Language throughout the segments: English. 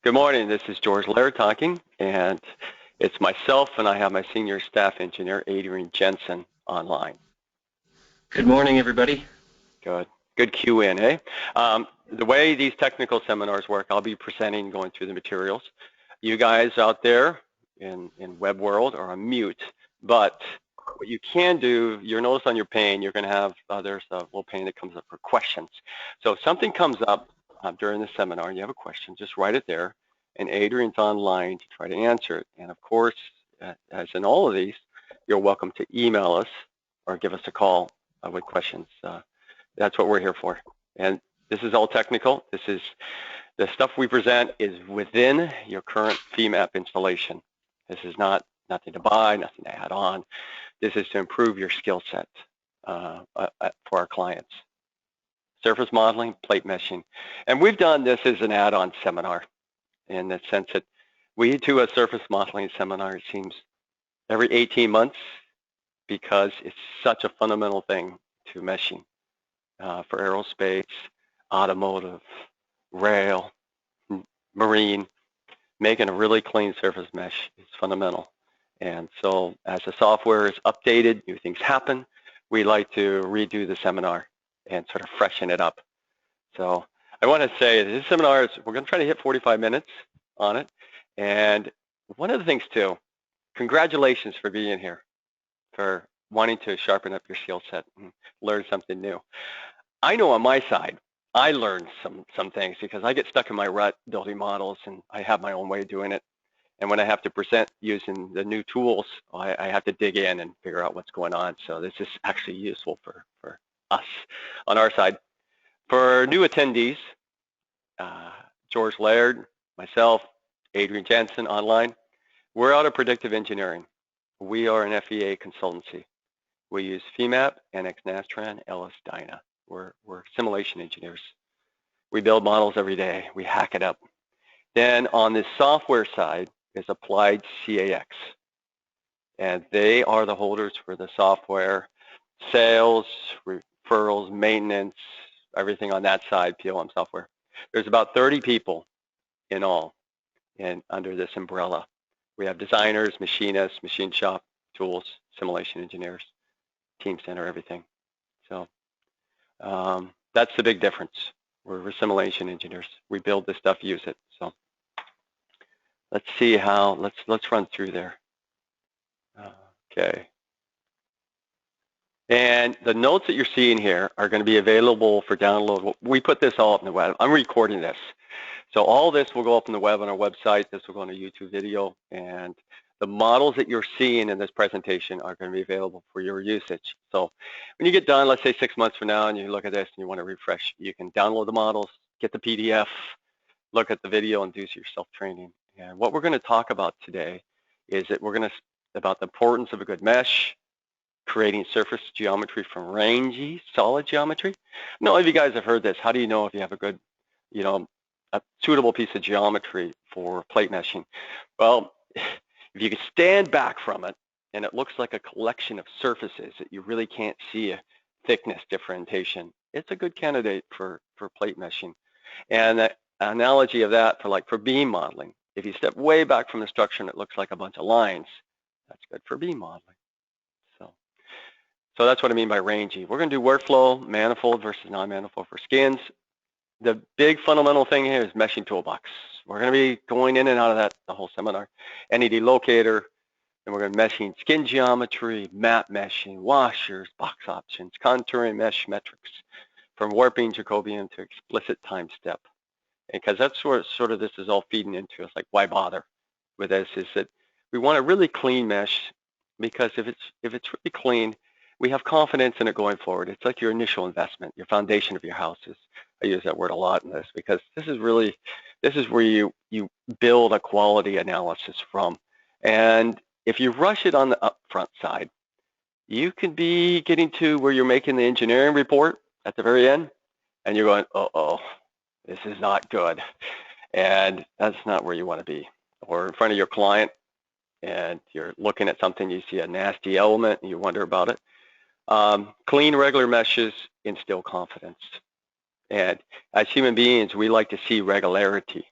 Good morning. This is George Laird talking, and it's myself, and I have my senior staff engineer, Adrian Jensen, online. Good morning, everybody. Good. Good Q&A. The way these technical seminars work, I'll be presenting, going through the materials. You guys out there in web world are on mute, but what you can do, you'll notice on your pane, you're going to have, there's a little pane that comes up for questions. So if something comes up during the seminar and you have a question, just write it there, and Adrian's online to try to answer it. And of course, as in all of these, you're welcome to email us or give us a call with questions. That's what we're here for. And this is all technical. This is the stuff we present is within your current Femap installation. This is not nothing to buy, nothing to add on. This is to improve your skill set for our clients. Surface modeling, plate meshing. And we've done this as an add-on seminar in the sense that we do a surface modeling seminar, it seems, every 18 months because it's such a fundamental thing to meshing for aerospace, automotive, rail, marine. Making a really clean surface mesh is fundamental. And so as the software is updated, new things happen, we like to redo the seminar and sort of freshen it up. So I want to say this seminar is, we're going to try to hit 45 minutes on it. And one of the things too, congratulations for being here, for wanting to sharpen up your skill set and learn something new. I know on my side, I learned some things because I get stuck in my rut building models and I have my own way of doing it. And when I have to present using the new tools, I have to dig in and figure out what's going on. So this is actually useful for us on our side. For new attendees, George Laird, myself, Adrian Jensen online, we're out of predictive engineering. We are an FEA consultancy. We use Femap, NX Nastran, LS Dyna. We're simulation engineers. We build models every day. We hack it up. Then on the software side is Applied CAX. And they are the holders for the software, sales, referrals, maintenance, everything on that side, PLM software. There's about 30 people in all under this umbrella. We have designers, machinists, machine shop, tools, simulation engineers, team center, everything. So that's the big difference. We're simulation engineers. We build this stuff, use it. So let's see how, let's run through there. Okay. And the notes that you're seeing here are going to be available for download. We put this all up on the web. I'm recording this. So all this will go up on the web on our website. This will go on a YouTube video. And the models that you're seeing in this presentation are going to be available for your usage. So when you get done, let's say 6 months from now, and you look at this and you want to refresh, you can download the models, get the PDF, look at the video, and do your self-training. And what we're going to talk about today is that we're going to about the importance of a good mesh, creating surface geometry from rangy, solid geometry. No, if you guys have heard this, how do you know if you have a good, a suitable piece of geometry for plate meshing? Well, if you can stand back from it and it looks like a collection of surfaces that you really can't see a thickness differentiation, it's a good candidate for plate meshing. And the analogy of that for beam modeling, if you step way back from the structure and it looks like a bunch of lines, that's good for beam modeling. So that's what I mean by rangy. We're going to do workflow, manifold versus non-manifold for skins. The big fundamental thing here is meshing toolbox. We're going to be going in and out of that the whole seminar. NED locator, and we're going to be meshing skin geometry, map meshing, washers, box options, contouring mesh metrics, from warping, Jacobian to explicit time step. Because that's where sort of this is all feeding into. It's like, why bother with this? Is that we want a really clean mesh, because if it's really clean, we have confidence in it going forward. It's like your initial investment, your foundation of your house. I use that word a lot in this because this is where you build a quality analysis from. And if you rush it on the upfront side, you could be getting to where you're making the engineering report at the very end, and you're going, uh-oh, this is not good. And that's not where you want to be. Or in front of your client, and you're looking at something, you see a nasty element, and you wonder about it. Clean, regular meshes instill confidence. And as human beings, we like to see regularity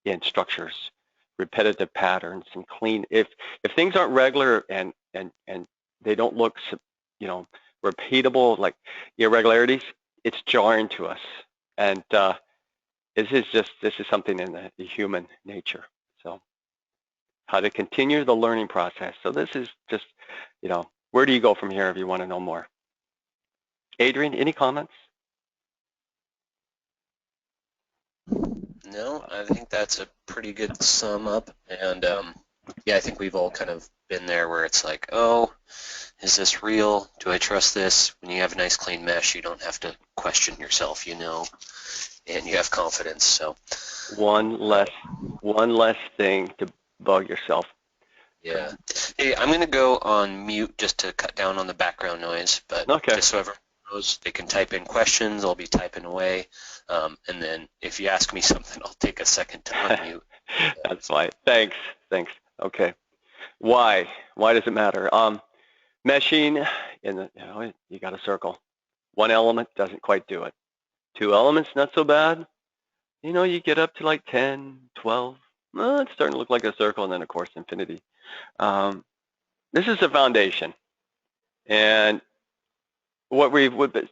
in structures, repetitive patterns, and clean. If things aren't regular and they don't look, you know, repeatable, like irregularities, it's jarring to us. And this is something in the human nature. So how to continue the learning process. So this is just, you know, where do you go from here if you want to know more? Adrian, any comments? No, I think that's a pretty good sum up. And yeah, I think we've all kind of been there where it's like, oh, is this real? Do I trust this? When you have a nice clean mesh, you don't have to question yourself, you know, and you have confidence. So one less thing to bug yourself. yeah. Hey, I'm going to go on mute just to cut down on the background noise, but Okay. just so everyone knows, they can type in questions. I'll be typing away. And then if you ask me something, I'll take a second to unmute. That's fine. Thanks. Okay. Why does it matter? Meshing in the, you know, you got a circle. One element doesn't quite do it. Two elements, not so bad. You know, you get up to like 10, 12. Well, it's starting to look like a circle, and then of course infinity. This is the foundation, and what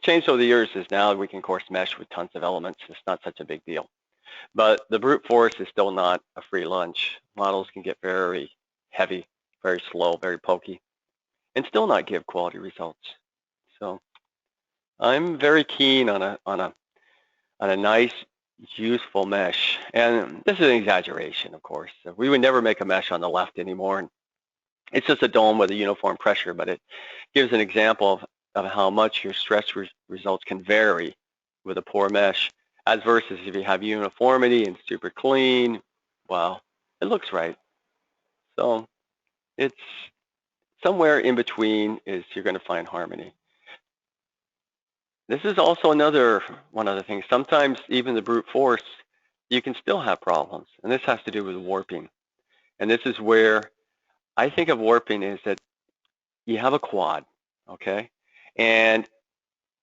changed over the years is now we can, of course, mesh with tons of elements. It's not such a big deal. But the brute force is still not a free lunch. Models can get very heavy, very slow, very pokey, and still not give quality results. So I'm very keen on a nice, useful mesh. And this is an exaggeration, of course. We would never make a mesh on the left anymore. And it's just a dome with a uniform pressure, but it gives an example of how much your stress results can vary with a poor mesh, as versus if you have uniformity and super clean. Wow, it looks right. So it's somewhere in between is you're going to find harmony. This is also one other thing. Sometimes even the brute force, you can still have problems, and this has to do with warping. And this is where I think of warping is that you have a quad, okay? And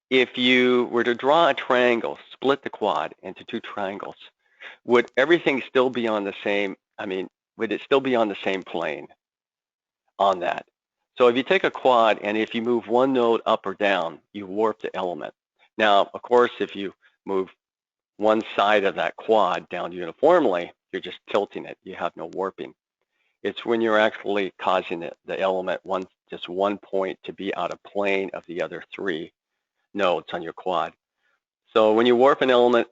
if you were to draw a triangle, split the quad into two triangles, would everything still be on the same, would it still be on the same plane on that? So if you take a quad and if you move one node up or down, you warp the element. Now, of course, if you move one side of that quad down uniformly, you're just tilting it. You have no warping. It's when you're actually causing the element just one point to be out of plane of the other three nodes on your quad. So when you warp an element,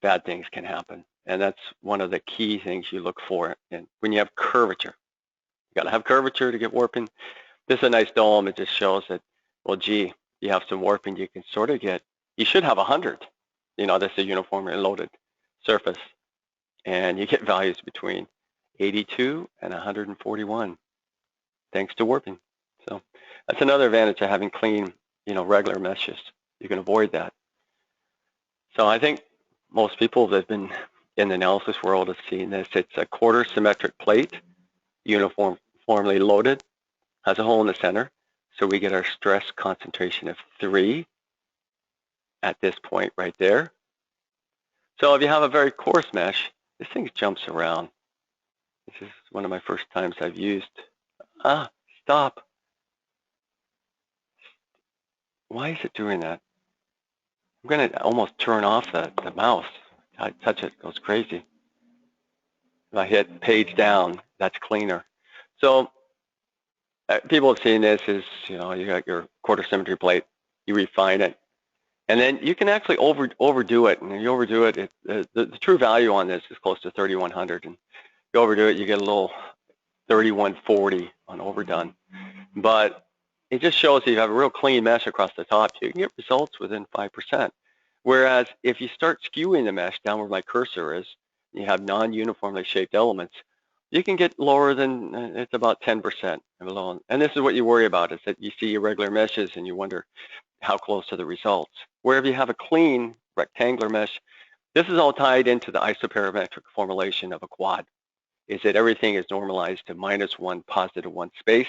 bad things can happen. And that's one of the key things you look for. And when you have curvature, you got to have curvature to get warping. This is a nice dome. It just shows that, well, gee, you have some warping, you can sort of get, you should have 100. You know, this is a uniformly loaded surface. And you get values between 82 and 141, thanks to warping. So that's another advantage of having clean, regular meshes. You can avoid that. So I think most people that have been in the analysis world have seen this. It's a quarter symmetric plate, uniformly loaded, has a hole in the center. So we get our stress concentration of 3 at this point right there. So if you have a very coarse mesh, this thing jumps around. This is one of my first times I've used. Stop. Why is it doing that? I'm going to almost turn off the mouse. I touch it, it goes crazy. If I hit page down, that's cleaner. So people have seen this is, you got your quarter symmetry plate, you refine it, and then you can actually overdo it. And if you overdo it, the true value on this is close to 3100. And if you overdo it, you get a little 3140 on overdone. But it just shows that you have a real clean mesh across the top. You can get results within 5%. Whereas if you start skewing the mesh down where my cursor is, you have non-uniformly shaped elements, you can get lower than, it's about 10% below. And this is what you worry about, is that you see irregular meshes and you wonder how close are the results. Where if you have a clean rectangular mesh, this is all tied into the isoparametric formulation of a quad, is that everything is normalized to -1, +1 space.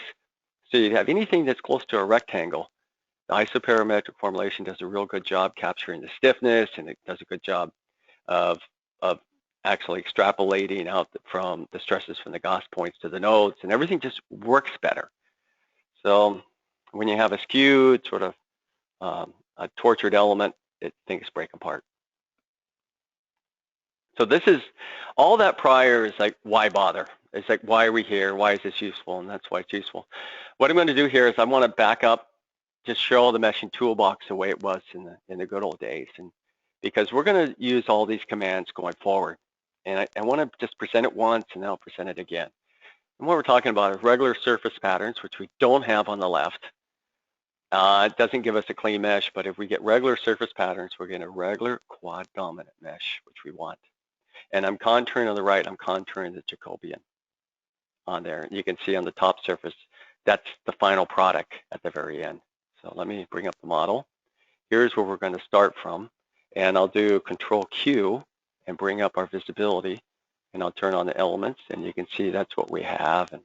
So you have anything that's close to a rectangle, the isoparametric formulation does a real good job capturing the stiffness, and it does a good job of actually extrapolating out from the stresses from the Gauss points to the nodes, and everything just works better. So when you have a skewed sort of a tortured element, things break apart. So this is, all that prior is like, why bother? It's like, why are we here? Why is this useful? And that's why it's useful. What I'm going to do here is I want to back up, just show the meshing toolbox the way it was in the good old days. And because we're going to use all these commands going forward. And I want to just present it once and then I'll present it again. And what we're talking about is regular surface patterns, which we don't have on the left. It doesn't give us a clean mesh, but if we get regular surface patterns, we're getting a regular quad dominant mesh, which we want. And I'm contouring on the right, I'm contouring the Jacobian on there. You can see on the top surface, that's the final product at the very end. So let me bring up the model. Here's where we're going to start from. And I'll do Control Q and bring up our visibility. And I'll turn on the elements, and you can see that's what we have. And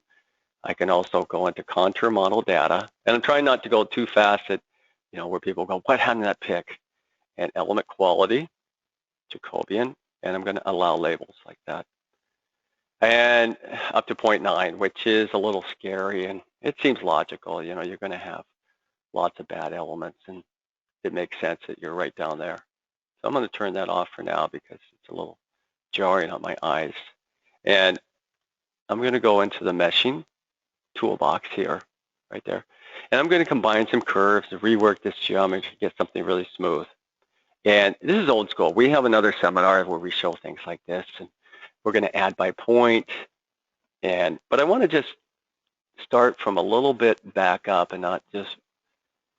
I can also go into contour model data. And I'm trying not to go too fast at, where people go, what happened to that pick? And element quality, Jacobian, and I'm going to allow labels like that. And up to 0.9, which is a little scary, and it seems logical. You're going to have lots of bad elements, and it makes sense that you're right down there. So I'm going to turn that off for now because it's a little jarring on my eyes. And I'm going to go into the meshing toolbox here, right there. And I'm going to combine some curves and rework this geometry to get something really smooth. And this is old school. We have another seminar where we show things like this, and we're going to add by point. But I want to just start from a little bit back up and not just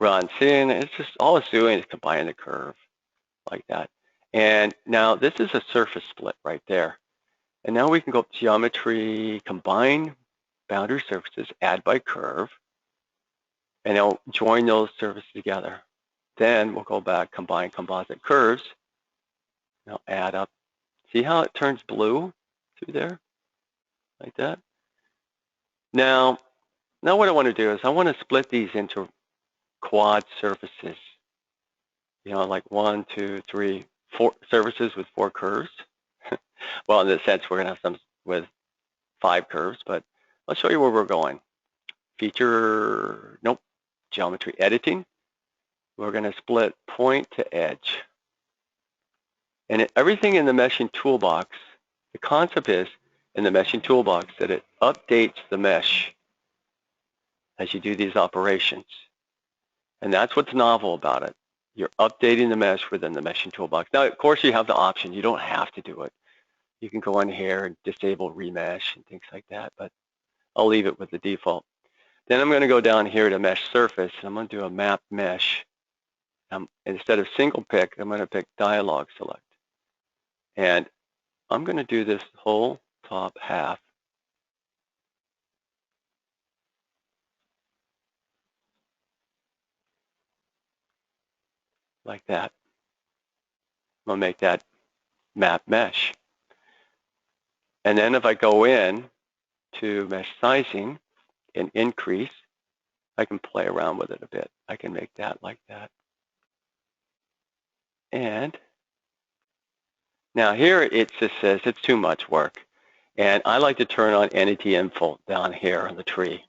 run. See, and it's just all it's doing is combining the curve like that. And now this is a surface split right there. And now we can go up geometry, combine boundary surfaces, add by curve, and now join those surfaces together. Then we'll go back, combine composite curves. Now add up. See how it turns blue through there? Like that. Now what I want to do is I want to split these into quad surfaces. Like 1, 2, 3, 4 surfaces with 4 curves. Well, in this sense, we're going to have some with 5 curves, but I'll show you where we're going. Feature, nope, geometry editing. We're going to split point to edge. And everything in the meshing toolbox, the concept is in the meshing toolbox that it updates the mesh as you do these operations. And that's what's novel about it. You're updating the mesh within the meshing toolbox. Now, of course, you have the option. You don't have to do it. You can go in here and disable remesh and things like that, but I'll leave it with the default. Then I'm going to go down here to mesh surface, and I'm going to do a map mesh. Instead of single pick, I'm going to pick dialog select. And I'm going to do this whole top half. Like that. I'm going to make that map mesh. And then if I go in to mesh sizing and increase, I can play around with it a bit. I can make that like that. And now here it just says it's too much work. And I like to turn on entity info down here on the tree.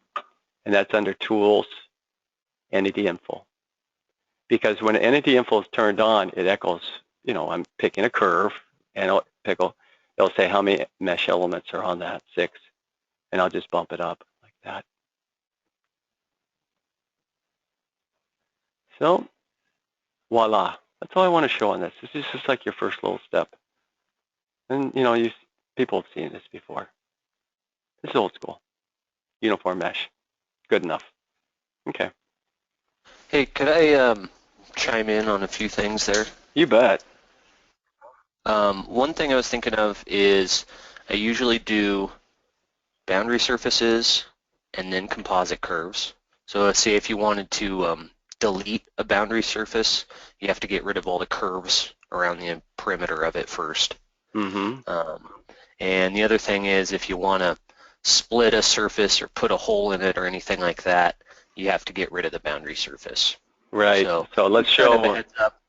And that's under tools, entity info. Because when entity info is turned on, it echoes, I'm picking a curve and it'll say how many mesh elements are on that, 6. And I'll just bump it up like that. So voila, that's all I want to show on this. This is just like your first little step. And people have seen this before. This is old school. Uniform mesh. Good enough. Okay. Hey, could I chime in on a few things there? You bet. One thing I was thinking of is I usually do boundary surfaces and then composite curves. So let's say if you wanted to delete a boundary surface, you have to get rid of all the curves around the perimeter of it first. Mm-hmm. And the other thing is if you want to split a surface or put a hole in it or anything like that, you have to get rid of the boundary surface. Right. So let's show. Kind of a heads up,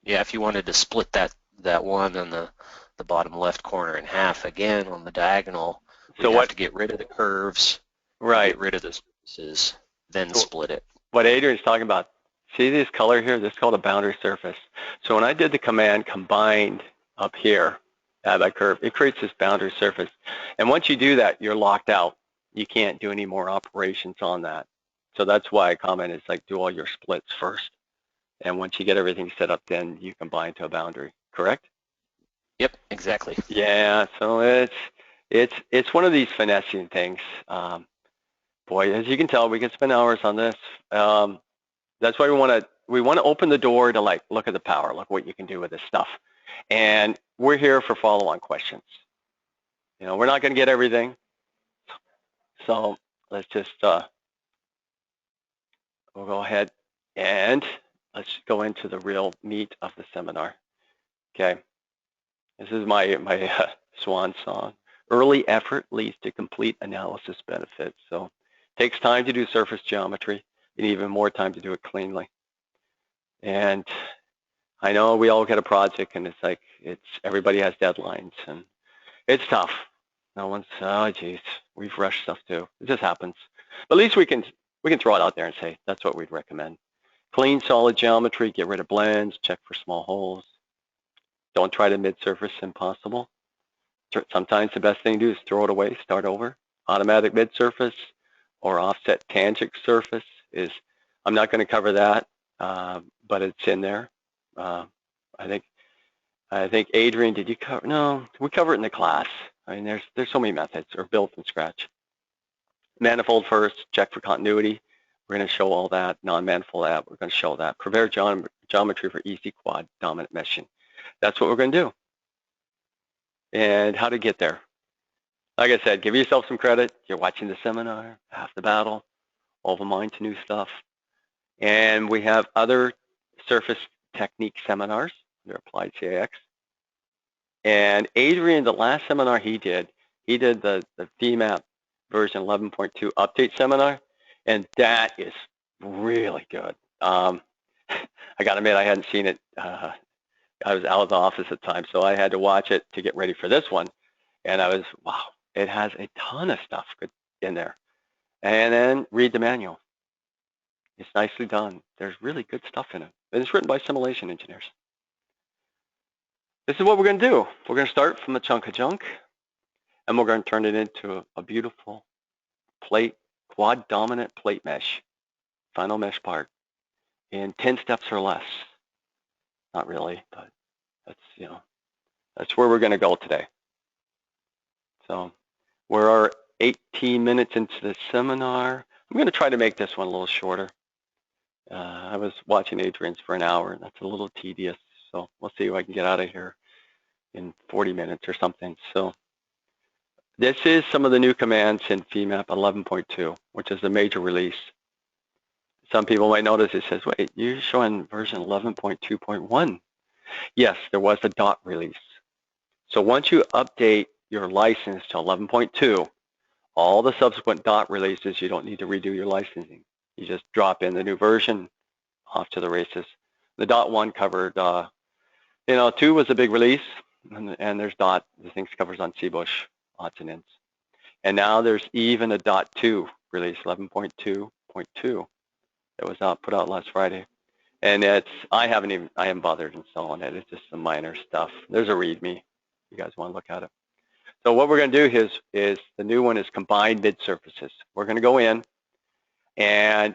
if you wanted to split that one on the the bottom left corner in half again on the diagonal, So we'd have to get rid of the curves, right. get rid of the surfaces, then So split it. what Adrian's talking about, see this color here? This is called a boundary surface. So when I did the command combined up here, add that curve, it creates this boundary surface. And once you do that, you're locked out. You can't do any more operations on that. So that's why I comment is like do all your splits first. And once you get everything set up, then you combine to a boundary, correct? Yep, exactly. Yeah, so it's one of these finessing things. Boy, as you can tell, we can spend hours on this. That's why we want to open the door to like look at the power, look what you can do with this stuff. And we're here for follow-on questions. You know, we're not going to get everything. So let's just we'll go ahead and let's go into the real meat of the seminar. Okay. This is my swan song. Early effort leads to complete analysis benefits. So it takes time to do surface geometry and even more time to do it cleanly. And I know we all get a project and it's like everybody has deadlines and it's tough. No one's oh geez, we've rushed stuff too. It just happens. But at least we can throw it out there and say that's what we'd recommend. Clean solid geometry, get rid of blends, check for small holes. Don't try to mid-surface, impossible. Sometimes the best thing to do is throw it away, start over. Automatic mid-surface or offset tangent surface is, I'm not going to cover that, but it's in there. I think Adrian, did you cover? No, we cover it in the class. I mean, there's so many methods, or built from scratch. Manifold first, check for continuity. We're going to show all that. Non-manifold app, we're going to show that. Prepare geometry for easy quad dominant meshing. That's what we're going to do. And how to get there. Like I said, give yourself some credit. You're watching the seminar, half the battle, open mind to new stuff. And we have other surface technique seminars. They're applied CAX. And Adrian, the last seminar he did the Femap version 11.2 update seminar, and that is really good. I got to admit, I hadn't seen it. I was out of the office at the time, so I had to watch it to get ready for this one. And I was, wow, it has a ton of stuff in there. And then read the manual. It's nicely done. There's really good stuff in it. And it's written by simulation engineers. This is what we're going to do. We're going to start from a chunk of junk, and we're going to turn it into a beautiful plate, quad dominant plate mesh, final mesh part, in 10 steps or less. Not really, but that's where we're going to go today. So we're 18 minutes into the seminar. I'm going to try to make this one a little shorter. I was watching Adrian's for an hour, and that's a little tedious. So we'll see if I can get out of here in 40 minutes or something. So this is some of the new commands in Femap 11.2, which is the major release. Some people might notice it says, wait, you're showing version 11.2.1. Yes, there was a dot release. So once you update your license to 11.2, all the subsequent dot releases, you don't need to redo your licensing. You just drop in the new version, off to the races. The dot one covered, 2 was a big release, and there's dot, the things covers on CBush, odds and ends. And now there's even a dot 2 release, 11.2.2, that was put out last Friday. And I haven't bothered installing it. It's just some minor stuff. There's a README. You guys want to look at it. So what we're going to do is the new one is combined mid surfaces. We're going to go in, and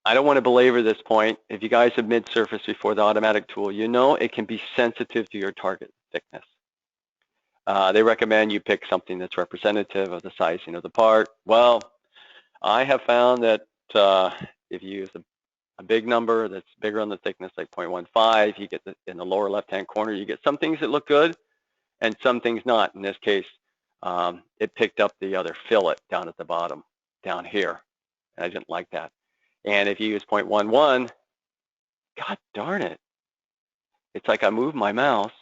I don't want to belabor this point. If you guys have mid surface before the automatic tool, you know it can be sensitive to your target thickness. They recommend you pick something that's representative of the sizing of the part. Well, I have found that if you use a big number that's bigger on the thickness, like 0.15, you get in the lower left-hand corner, you get some things that look good and some things not. In this case, it picked up the other fillet down at the bottom, down here, and I didn't like that. And if you use 0.11, God darn it, it's like I moved my mouse,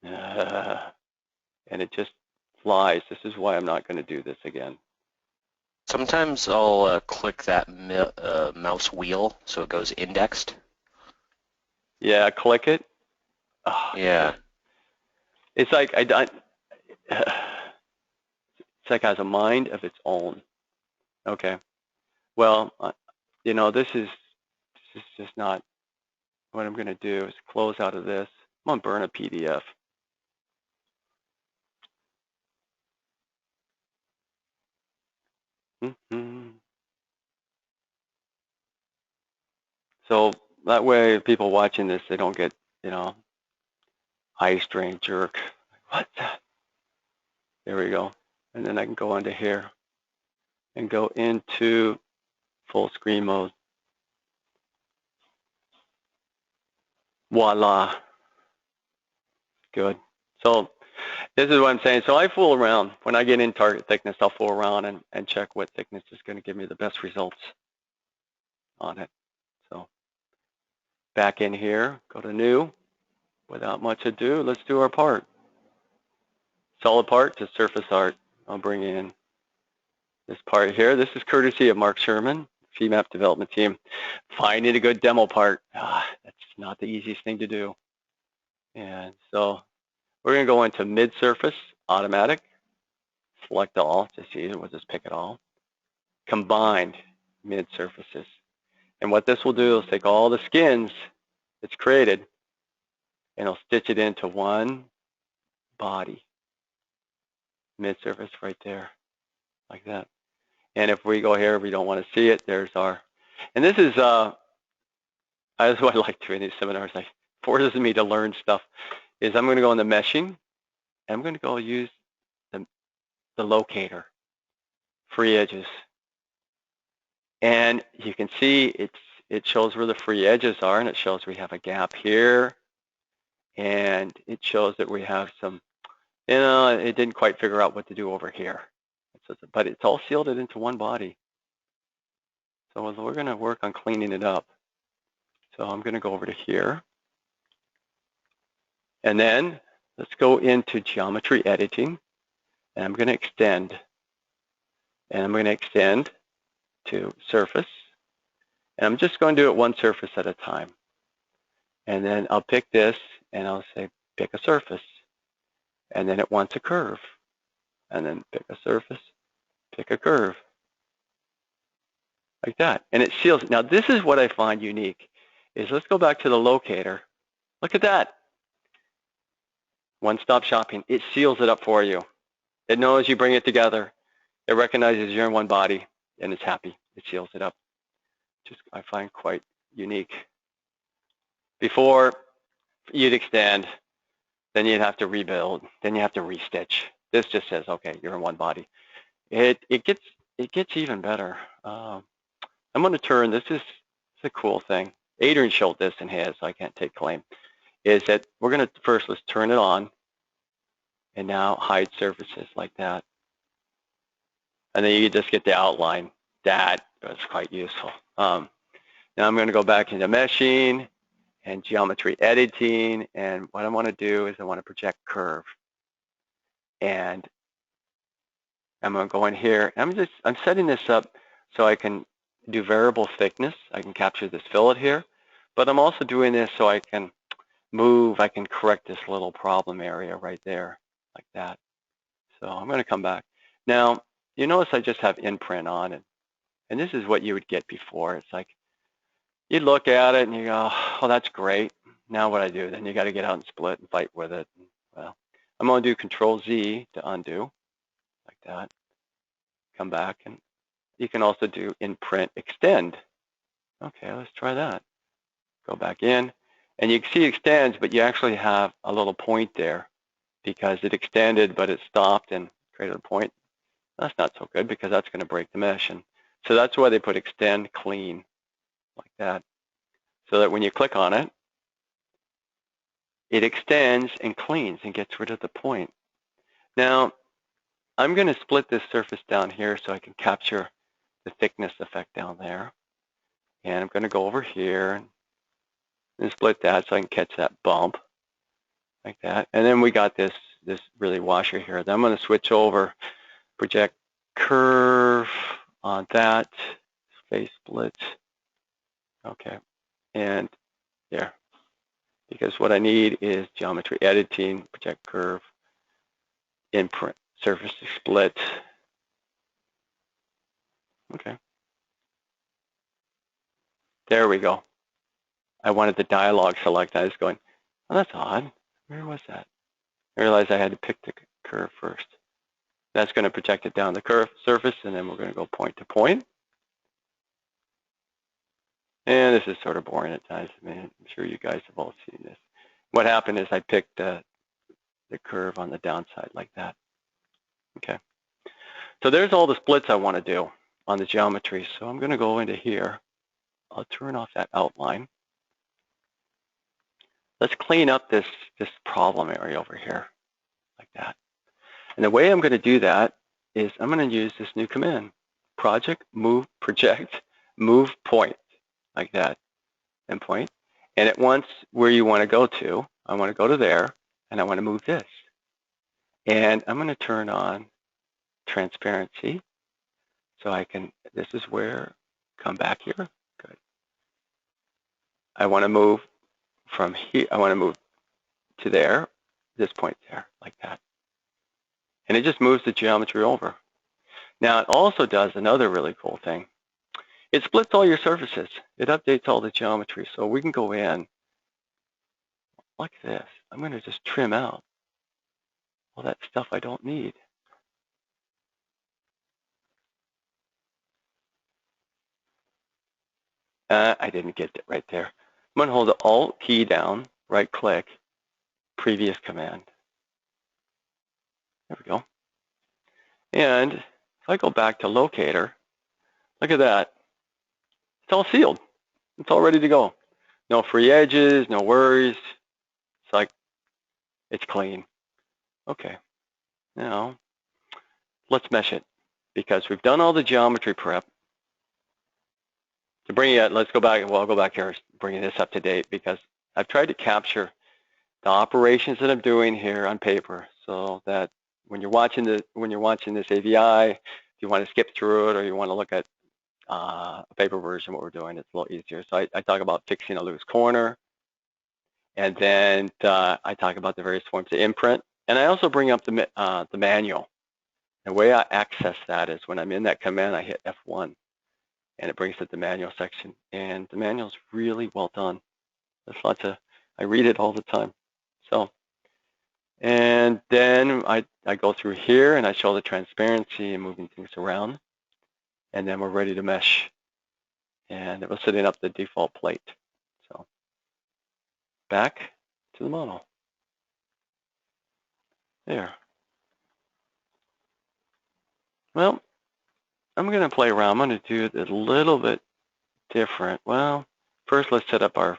and it just flies. This is why I'm not going to do this again. Sometimes I'll click that mouse wheel so it goes indexed. Yeah, click it. Oh, yeah. it's like it's like it has a mind of its own. Okay. Well, you know, this is just not what I'm going to do. Is close out of this. I'm going to burn a PDF. So that way, people watching this, they don't get, you know, eye strain jerk. What's that? There we go. And then I can go onto here and go into full screen mode. Voila. Good. So this is what I'm saying. So I fool around. When I get in target thickness, I'll fool around and check what thickness is going to give me the best results on it. So back in here, go to new. Without much ado, let's do our part. Solid part to surface art. I'll bring in this part here. This is courtesy of Mark Sherman, Femap development team. Finding a good demo part. That's not the easiest thing to do. And so we're going to go into mid-surface, automatic, select all, just easy, we'll just pick it all. Combined mid-surfaces. And what this will do is take all the skins it's created and it'll stitch it into one body. Mid-surface right there, like that. And if we go here, we don't want to see it, there's our, and this is, that's what I like doing these seminars, like forces me to learn stuff, is I'm going to go into meshing, and I'm going to go use the locator, free edges. And you can see it shows where the free edges are, and it shows we have a gap here, and it shows that we have some, you know, it didn't quite figure out what to do over here. But it's all sealed it into one body. So we're going to work on cleaning it up. So I'm going to go over to here. And then let's go into geometry editing. And I'm going to extend. And I'm going to extend to surface. And I'm just going to do it one surface at a time. And then I'll pick this and I'll say pick a surface. And then it wants a curve. And then pick a surface, pick a curve. Like that. And it seals it. Now this is what I find unique, is let's go back to the locator. Look at that. One-stop shopping. It seals it up for you. It knows you bring it together. It recognizes you're in one body, and it's happy. It seals it up. Just I find quite unique. Before, you'd extend, then you'd have to rebuild, then you have to restitch. This just says, okay, you're in one body. It gets even better. I'm going to turn. This is a cool thing. Adrian showed this in his, so I can't take claim. Is that we're going to first, let's turn it on, and now hide surfaces like that. And then you just get the outline. That was quite useful. Now I'm going to go back into meshing and geometry editing, and what I want to do is I want to project curve. And I'm going to go in here. I'm setting this up so I can do variable thickness. I can capture this fillet here, but I'm also doing this so I can move, I can correct this little problem area right there, like that. So I'm going to come back. Now, you notice I just have imprint on it. And this is what you would get before. It's like, you look at it and you go, oh, that's great. Now what I do, then you got to get out and split and fight with it. Well, I'm going to do Control-Z to undo, like that. Come back, and you can also do imprint extend. Okay, let's try that. Go back in. And you can see it extends, but you actually have a little point there because it extended, but it stopped and created a point. That's not so good because that's going to break the mesh. And so that's why they put extend clean like that, so that when you click on it, it extends and cleans and gets rid of the point. Now, I'm going to split this surface down here so I can capture the thickness effect down there. And I'm going to go over here and split that so I can catch that bump like that. And then we got this really washer here. Then I'm going to switch over, project curve on that, face split. Okay, and there. because what I need is geometry editing, project curve, imprint, surface to split. Okay. There we go. I wanted the dialog select. I was going, oh, that's odd. Where was that? I realized I had to pick the curve first. That's going to project it down the curve surface, and then we're going to go point to point. And this is sort of boring at times. I mean, I'm sure you guys have all seen this. What happened is I picked the curve on the downside like that. Okay. So there's all the splits I want to do on the geometry. So I'm going to go into here. I'll turn off that outline. Let's clean up this problem area over here like that. And the way I'm going to do that is I'm going to use this new command, project move point like that, and point. And it wants where you want to go to. I want to go to there, and I want to move this. And I'm going to turn on transparency, so I can. This is where come back here. Good. I want to move from here. I want to move to there. This point there, like that. And it just moves the geometry over. Now, it also does another really cool thing. It splits all your surfaces. It updates all the geometry. So we can go in like this. I'm going to just trim out all that stuff I don't need. I didn't get it right there. I'm going to hold the Alt key down, right click, previous command. There we go. And if I go back to locator, look at that. It's all sealed. It's all ready to go. No free edges, no worries. It's like, it's clean. Okay, now let's mesh it because we've done all the geometry prep. To bring it, let's go back, well, I'll go back here, bringing this up to date because I've tried to capture the operations that I'm doing here on paper so that when you're watching this AVI, if you want to skip through it or you want to look at a paper version of what we're doing, it's a little easier. So I talk about fixing a loose corner, and then I talk about the various forms of imprint, and I also bring up the manual. The way I access that is when I'm in that command, I hit F1, and it brings up the manual section, and the manual is really well done. There's lots of, I read it all the time. So, and then I go through here and I show the transparency and moving things around, and then we're ready to mesh, and it was setting up the default plate. So back to the model. There. Well, I'm going to play around. I'm going to do it a little bit different. Well, first let's set up our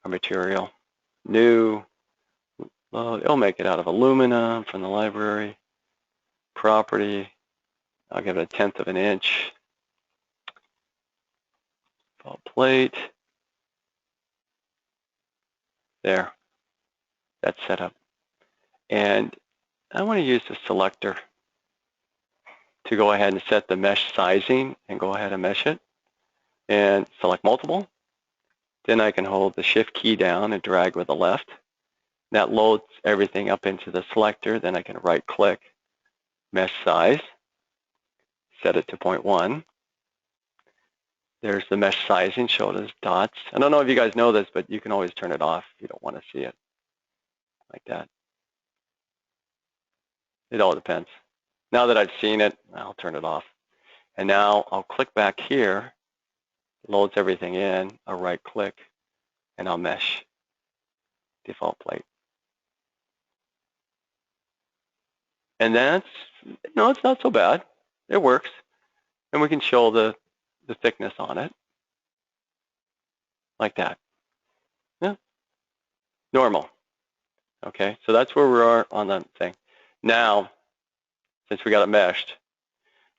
material. New. Well, it'll make it out of aluminum from the library. Property. I'll give it 1/10 of an inch. Default plate. There. That's set up. And I want to use the selector to go ahead and set the mesh sizing and go ahead and mesh it and select multiple. Then I can hold the shift key down and drag with the left. That loads everything up into the selector. Then I can right click, mesh size, set it to 0.1. There's the mesh sizing, show it as dots. I don't know if you guys know this, but you can always turn it off if you don't want to see it like that. It all depends. Now that I've seen it, I'll turn it off. And now I'll click back here, loads everything in, I'll right click, and I'll mesh default plate. And that's, no, it's not so bad. It works. And we can show the thickness on it like that. Yeah, normal. Okay, so that's where we are on the thing. Now, since we got it meshed,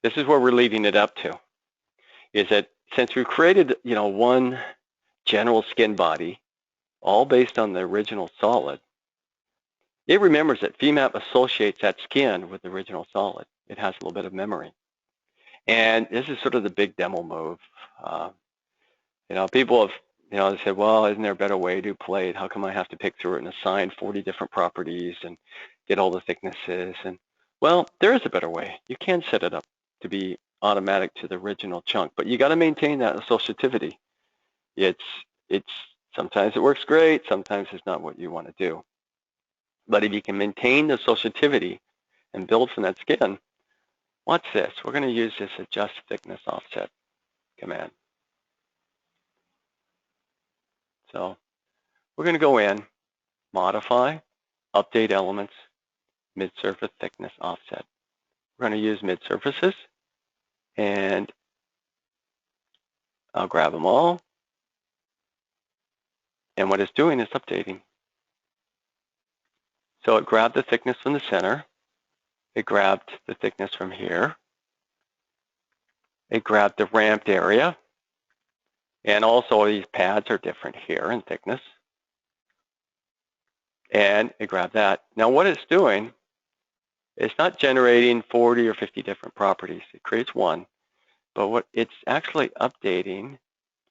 this is where we're leading it up to. Is that since we've created, one general skin body, all based on the original solid, it remembers that Femap associates that skin with the original solid. It has a little bit of memory. And this is sort of the big demo move. People have They said, well, isn't there a better way to play it? How come I have to pick through it and assign 40 different properties and get all the thicknesses? And well, there is a better way. You can set it up to be automatic to the original chunk, but you got to maintain that associativity. It's sometimes it works great, sometimes it's not what you want to do. But if you can maintain the associativity and build from that skin, watch this. We're going to use this adjust thickness offset command. So we're going to go in, modify, update elements, mid-surface thickness offset. We're going to use mid-surfaces, and I'll grab them all. And what it's doing is updating. So it grabbed the thickness from the center. It grabbed the thickness from here. It grabbed the ramped area. And also these pads are different here in thickness. And it grabbed that. Now what it's doing, it's not generating 40 or 50 different properties. It creates one. But what it's actually updating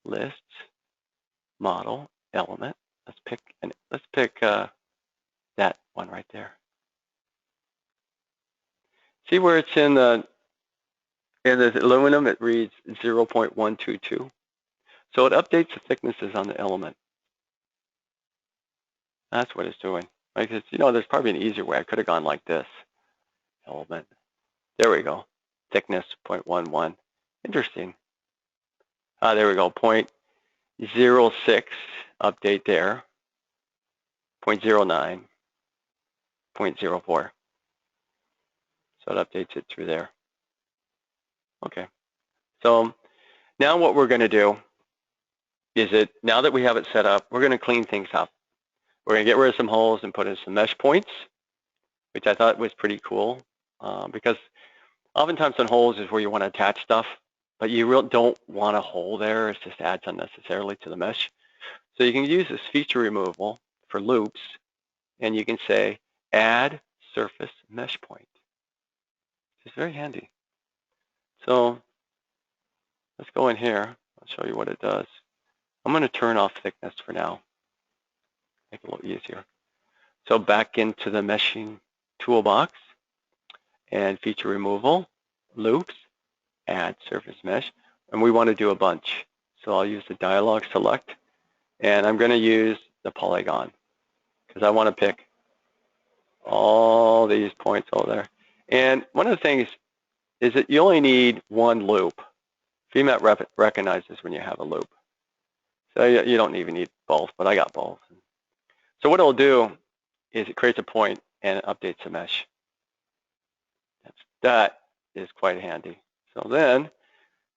lists, model, element. Let's pick that one right there. See where it's in the aluminum, it reads 0.122. So it updates the thicknesses on the element. That's what it's doing. Right? There's probably an easier way. I could have gone like this. Element. There we go. Thickness 0.11. Interesting. There we go. 0.06 update there. 0.09. 0.04. So it updates it through there. Okay. So now what we're going to do is now that we have it set up, we're going to clean things up. We're going to get rid of some holes and put in some mesh points, which I thought was pretty cool because oftentimes on holes is where you want to attach stuff, but you really don't want a hole there. It just adds unnecessarily to the mesh. So you can use this feature removal for loops, and you can say add surface mesh point. It's very handy. So let's go in here. I'll show you what it does. I'm going to turn off thickness for now. Make it a little easier. So back into the meshing toolbox and feature removal, loops, add surface mesh, and we want to do a bunch. So I'll use the dialog select, and I'm going to use the polygon because I want to pick all these points over there. And one of the things is that you only need one loop. Femap recognizes when you have a loop. So you don't even need both, but I got both. So what it'll do is it creates a point and it updates the mesh. That is quite handy. So then,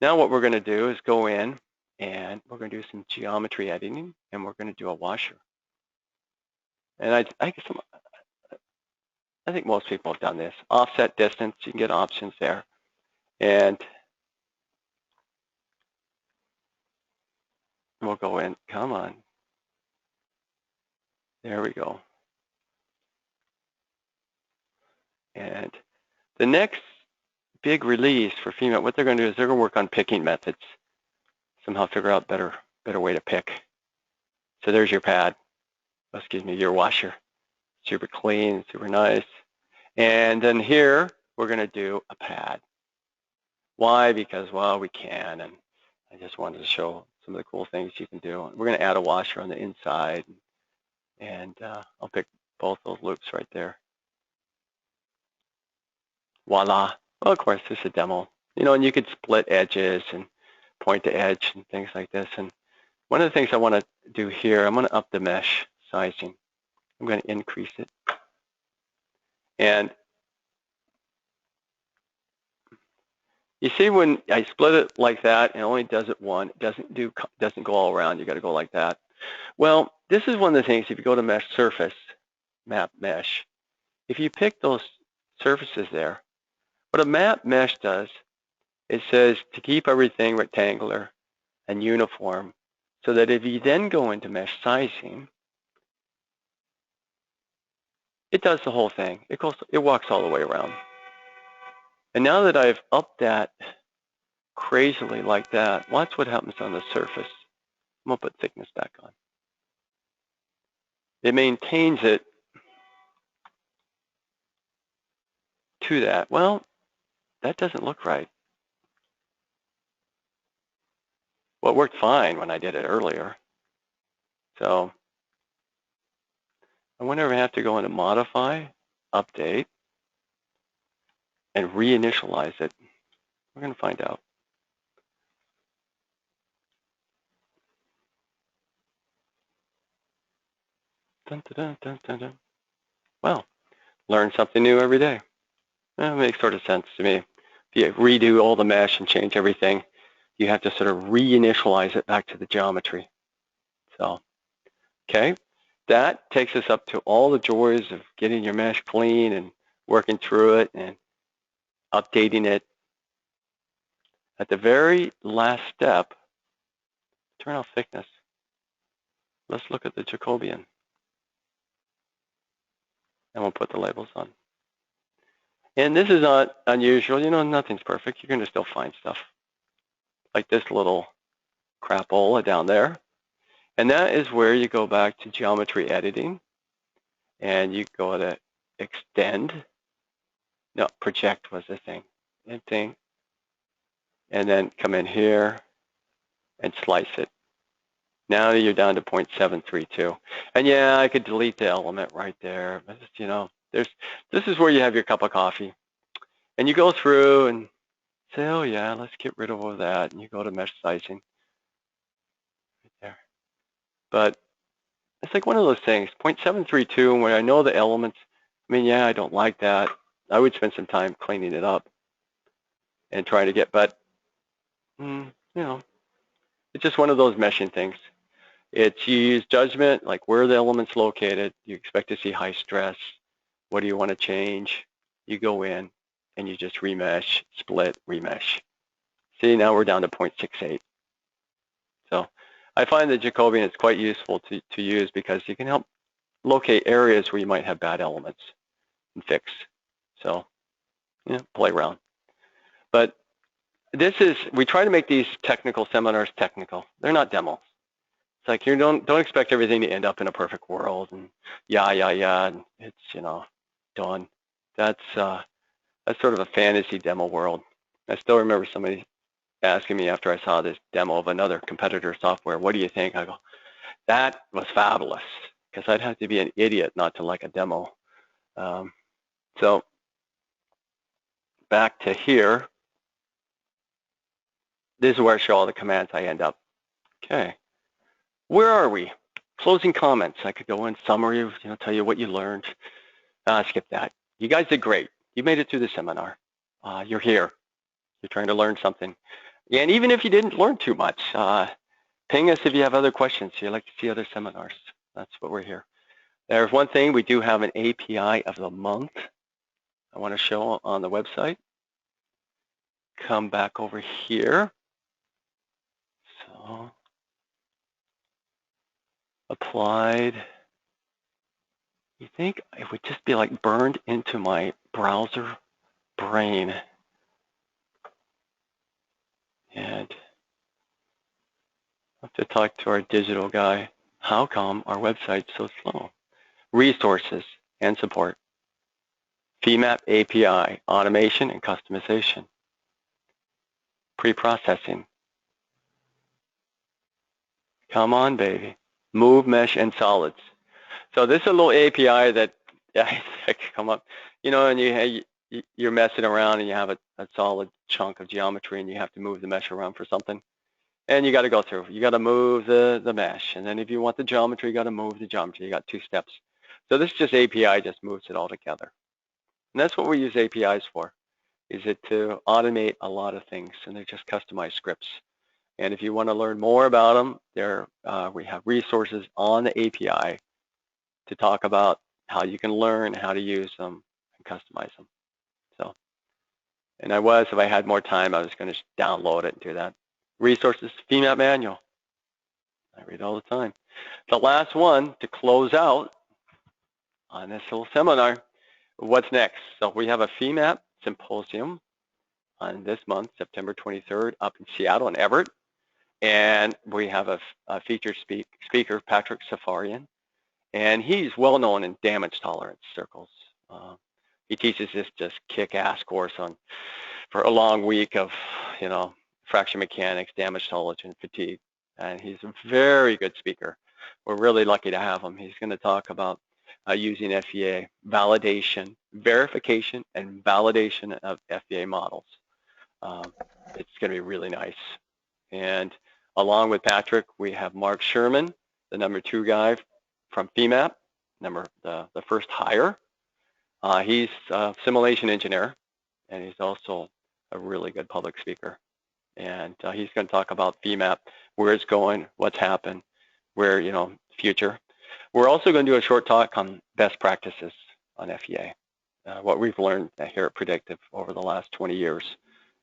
now what we're going to do is go in and we're going to do some geometry editing, and we're going to do a washer. And I think most people have done this. Offset distance, you can get options there. And we'll go in, come on. There we go. And the next big release for Femap, what they're going to do is they're going to work on picking methods. Somehow figure out better way to pick. So there's your pad. Excuse me, your washer. Super clean, super nice. And then here, we're going to do a pad. Why? Because, well, we can, and I just wanted to show some of the cool things you can do. We're going to add a washer on the inside, and I'll pick both those loops right there. Voila. Well, of course, this is a demo. And you could split edges and point to edge and things like this. And one of the things I want to do here, I'm going to up the mesh sizing. I'm going to increase it. And you see when I split it like that, it only does it one. It doesn't go all around. You got to go like that. Well, this is one of the things, if you go to mesh surface, map mesh, if you pick those surfaces there, what a map mesh does, it says to keep everything rectangular and uniform, so that if you then go into mesh sizing, it does the whole thing. It walks all the way around. And now that I've upped that crazily like that, watch what happens on the surface. I'm going to put thickness back on. It maintains it to that. Well, that doesn't look right. Well, it worked fine when I did it earlier. So I wonder if I have to go into Modify, Update, and reinitialize it. We're going to find out. Dun, dun, dun, dun, dun. Well, learn something new every day. That makes sort of sense to me. If you redo all the mesh and change everything, you have to sort of reinitialize it back to the geometry. So, okay, that takes us up to all the joys of getting your mesh clean and working through it and updating it. At the very last step, turn off thickness. Let's look at the Jacobian. And we'll put the labels on. And this is not unusual. You know, nothing's perfect. You're going to still find stuff like this little crapola down there. And that is where you go back to geometry editing and you go to extend. No, project was the thing. And then come in here and slice it. Now you're down to 0.732. And yeah, I could delete the element right there. But you know, this is where you have your cup of coffee. And you go through and say, oh yeah, let's get rid of all that. And you go to mesh sizing right there. But it's like one of those things, 0.732, where I know the elements. I mean, yeah, I don't like that. I would spend some time cleaning it up and trying to get, but you know, it's just one of those meshing things. It's you use judgment, like where are the elements located? You expect to see high stress. What do you want to change? You go in and you just remesh, split, remesh. See, now we're down to 0.68. So I find the Jacobian is quite useful to use because you can help locate areas where you might have bad elements and fix. So, yeah, play around. But this is, we try to make these technical seminars technical. They're not demos. It's like you don't expect everything to end up in a perfect world and and it's, you know, done. That's sort of a fantasy demo world. I still remember somebody asking me after I saw this demo of another competitor software, what do you think? I go, that was fabulous, because I'd have to be an idiot not to like a demo. So back to here. This is where I show all the commands I end up. Okay, where are we? Closing comments. I could go in summary, you know, tell you what you learned. Skip that. You guys did great. You made it through the seminar. You're here. You're trying to learn something. And even if you didn't learn too much, ping us if you have other questions. You'd like to see other seminars. That's what we're here. There's one thing. We do have an API of the month I want to show on the website. Come back over here. So applied. You think it would just be like burned into my browser brain. And I have to talk to our digital guy. How come our website's so slow? Resources and support. Femap API, automation and customization. Pre-processing. Come on, baby. Move, mesh, and solids. So this is a little API that could come up, you know, and you're messing around and you have a solid chunk of geometry and you have to move the mesh around for something. And you got to go through. You got to move the mesh. And then if you want the geometry, you got to move the geometry. You got 2 steps. So this just API just moves it all together. And that's what we use APIs for, is it to automate a lot of things. And they're just customized scripts. And if you want to learn more about them, we have resources on the API to talk about how you can learn how to use them and customize them. So, and if I had more time, I was going to download it and do that. Resources, Femap manual. I read all the time. The last one to close out on this little seminar, what's next? So we have a Femap symposium on this month, September 23rd, up in Seattle and Everett. And we have a featured speaker, Patrick Safarian, and he's well known in damage tolerance circles. He teaches this just kick-ass course for a long week of, fraction mechanics, damage tolerance, and fatigue. And he's a very good speaker. We're really lucky to have him. He's going to talk about using FEA validation, verification, and validation of FEA models. It's going to be really nice. And along with Patrick, we have Mark Sherman, the #2 guy from Femap, the first hire. He's a simulation engineer, and he's also a really good public speaker. And he's going to talk about Femap, where it's going, what's happened, where, future. We're also going to do a short talk on best practices on FEA, what we've learned here at Predictive over the last 20 years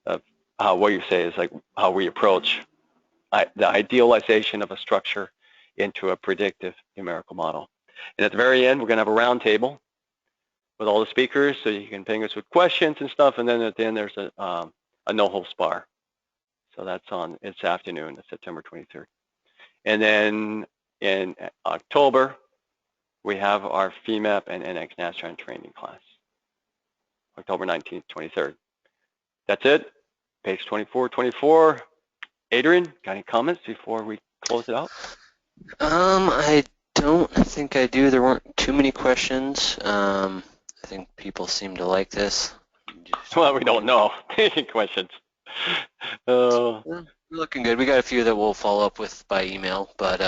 of what you say is like how we approach the idealization of a structure into a predictive numerical model. And at the very end, we're going to have a round table with all the speakers, so you can ping us with questions and stuff. And then at the end, there's a no-holds bar. So that's on this afternoon, September 23rd. And then in October, we have our Femap and NX Nastran training class, October 19th, 23rd. That's it. Page 24. Adrian, got any comments before we close it out? I don't think I do. There weren't too many questions. I think people seem to like this. Well, we don't know. Questions. Looking good. We got a few that we'll follow up with by email, but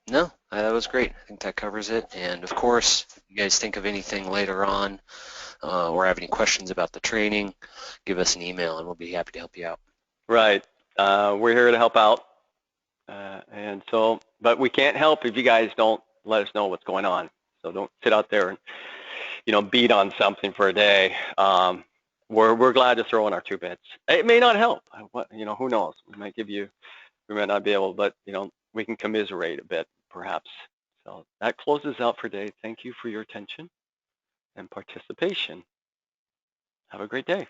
no, that was great. I think that covers it. And of course, if you guys think of anything later on or have any questions about the training, give us an email and we'll be happy to help you out. Right. We're here to help out. But we can't help if you guys don't let us know what's going on. So don't sit out there and, beat on something for a day. We're glad to throw in our 2 bits. It may not help. Who knows? We might not be able, but, we can commiserate a bit, perhaps. So that closes out for today. Thank you for your attention and participation. Have a great day.